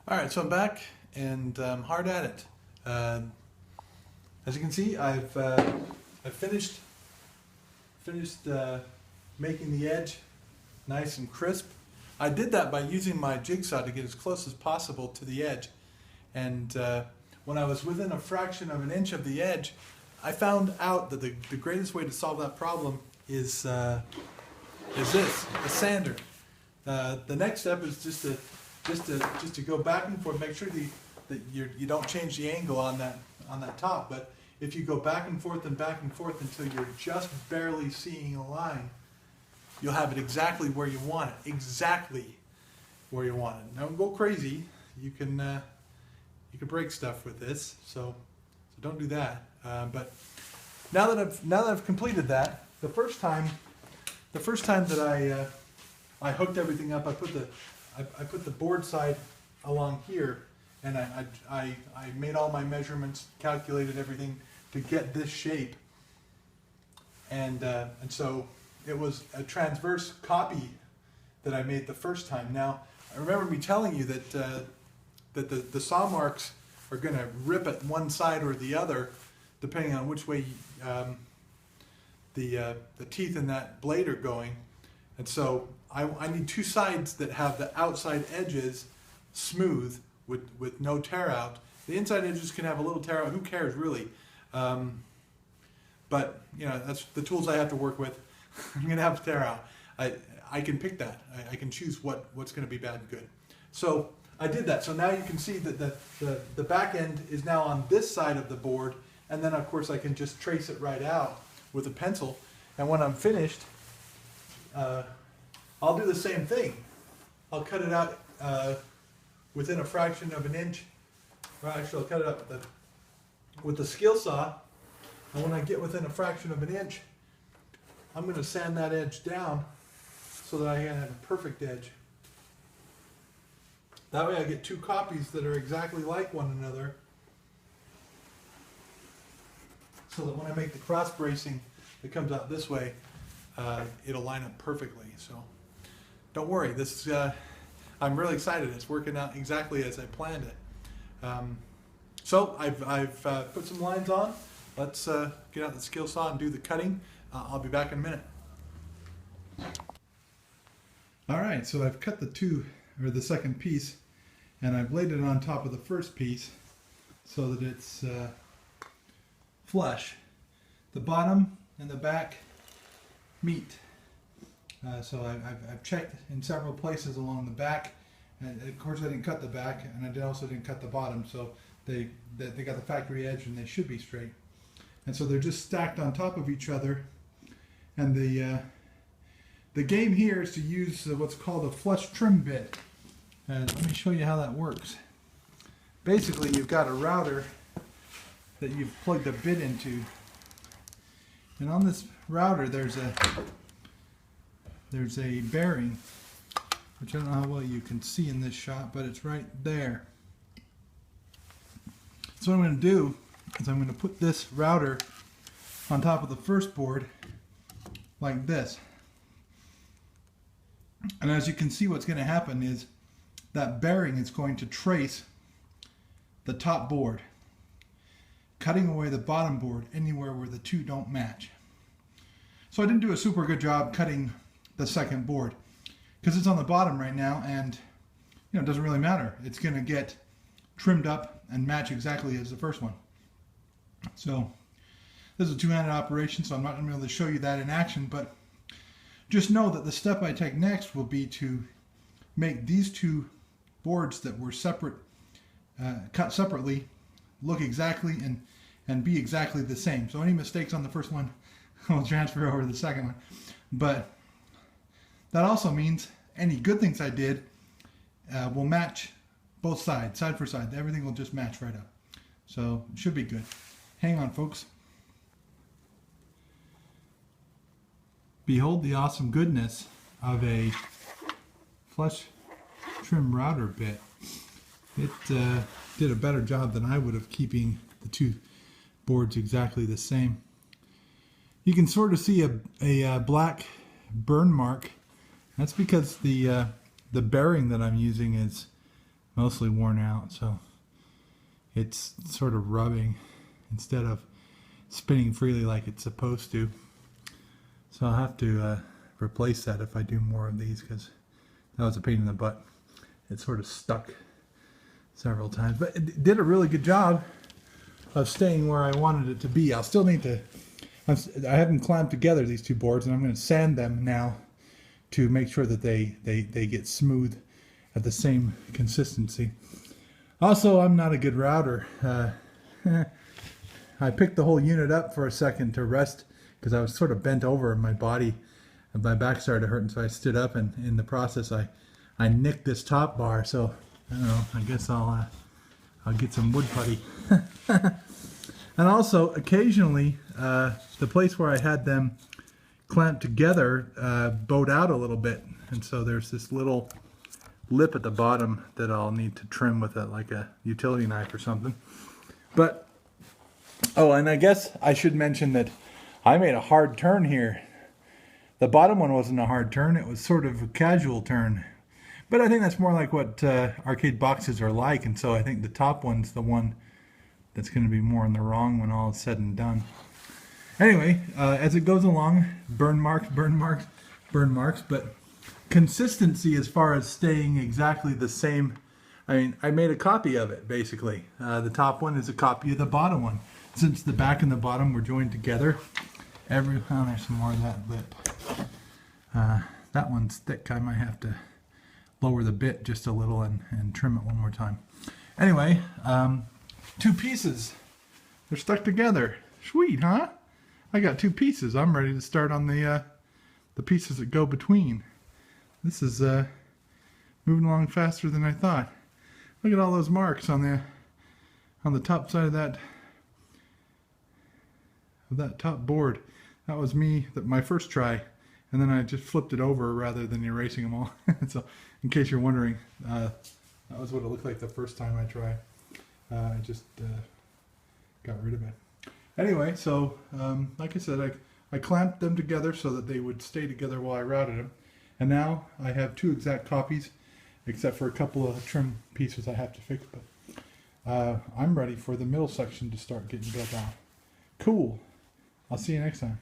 All right, so I'm back and hard at it. As you can see, I've finished making the edge nice and crisp. I did that by using my jigsaw to get as close as possible to the edge. And when I was within a fraction of an inch of the edge, I found out that the greatest way to solve that problem is this, a sander. The next step is just to go back and forth, make sure that you don't change the angle on that top. But if you go back and forth until you're just barely seeing a line, you'll have it exactly where you want it. Exactly where you want it. Now go crazy. You can break stuff with this, so don't do that. But now that I've completed that, the first time that I hooked everything up, I put the board side along here, and I made all my measurements, calculated everything to get this shape, and so it was a transverse copy that I made the first time. Now I remember me telling you that the saw marks are going to rip at one side or the other, depending on which way the teeth in that blade are going, and so I need two sides that have the outside edges smooth with no tear out. The inside edges can have a little tear out. Who cares really? But you know, that's the tools I have to work with. I'm gonna have to tear out. I can pick that. I can choose what's gonna be bad and good. So I did that. So now you can see that the back end is now on this side of the board, and then of course I can just trace it right out with a pencil. And when I'm finished, I'll do the same thing. I'll cut it out within a fraction of an inch. Or actually, I'll cut it out with the skill saw. And when I get within a fraction of an inch, I'm going to sand that edge down so that I can have a perfect edge. That way I get two copies that are exactly like one another, so that when I make the cross bracing that comes out this way, it'll line up perfectly. So don't worry, this I'm really excited. It's working out exactly as I planned it. So I've put some lines on. Let's get out the skill saw and do the cutting. I'll be back in a minute. All right, so I've cut the second piece, and I've laid it on top of the first piece so that it's flush. The bottom and the back meet. So I've checked in several places along the back, and of course I didn't cut the back, and I also didn't cut the bottom, so they got the factory edge and they should be straight. And so they're just stacked on top of each other, and the game here is to use what's called a flush trim bit. And let me show you how that works. Basically, you've got a router that you've plugged a bit into, and on this router there's a bearing, which I don't know how well you can see in this shot, but it's right there. So what I'm going to do is I'm going to put this router on top of the first board like this. And as you can see, what's going to happen is that bearing is going to trace the top board, cutting away the bottom board anywhere where the two don't match. So I didn't do a super good job cutting the second board because it's on the bottom right now, and you know, it doesn't really matter. It's going to get trimmed up and match exactly as the first one. So this is a two-handed operation, so I'm not going to be able to show you that in action, but just know that the step I take next will be to make these two boards that were separate, cut separately, look exactly and be exactly the same. So any mistakes on the first one will transfer over to the second one. But that also means any good things I did will match both sides, side for side. Everything will just match right up. So it should be good. Hang on, folks. Behold the awesome goodness of a flush trim router bit. It did a better job than I would of keeping the two boards exactly the same. You can sort of see a black burn mark. That's because the bearing that I'm using is mostly worn out, so it's sort of rubbing instead of spinning freely like it's supposed to. So I'll have to replace that if I do more of these, because that was a pain in the butt. It sort of stuck several times, but it did a really good job of staying where I wanted it to be. I'll still need to, I have them clamped together, these two boards, and I'm going to sand them now to make sure that they get smooth at the same consistency. Also, I'm not a good router. I picked the whole unit up for a second to rest because I was sort of bent over and my body and my back started hurting, so I stood up, and in the process I nicked this top bar. So I don't know, I guess I'll get some wood putty. And also occasionally the place where I had them clamped together bowed out a little bit, and so there's this little lip at the bottom that I'll need to trim with like a utility knife or something. But oh, and I guess I should mention that I made a hard turn here. The bottom one wasn't a hard turn, it was sort of a casual turn. But I think that's more like what arcade boxes are like, and so I think the top one's the one that's going to be more in the wrong when all is said and done. Anyway, as it goes along, burn marks, burn marks, burn marks, but consistency as far as staying exactly the same. I mean, I made a copy of it, basically. The top one is a copy of the bottom one. Since the back and the bottom were joined together, oh, there's some more of that lip. That one's thick. I might have to lower the bit just a little and trim it one more time. Anyway, two pieces. They're stuck together. Sweet, huh? I got two pieces. I'm ready to start on the pieces that go between. This is moving along faster than I thought. Look at all those marks on the top side of that top board. That was my first try, and then I just flipped it over rather than erasing them all. So, in case you're wondering, that was what it looked like the first time I tried. I just got rid of it. Anyway, so like I said, I clamped them together so that they would stay together while I routed them. And now I have two exact copies, except for a couple of trim pieces I have to fix. But I'm ready for the middle section to start getting built out. Cool. I'll see you next time.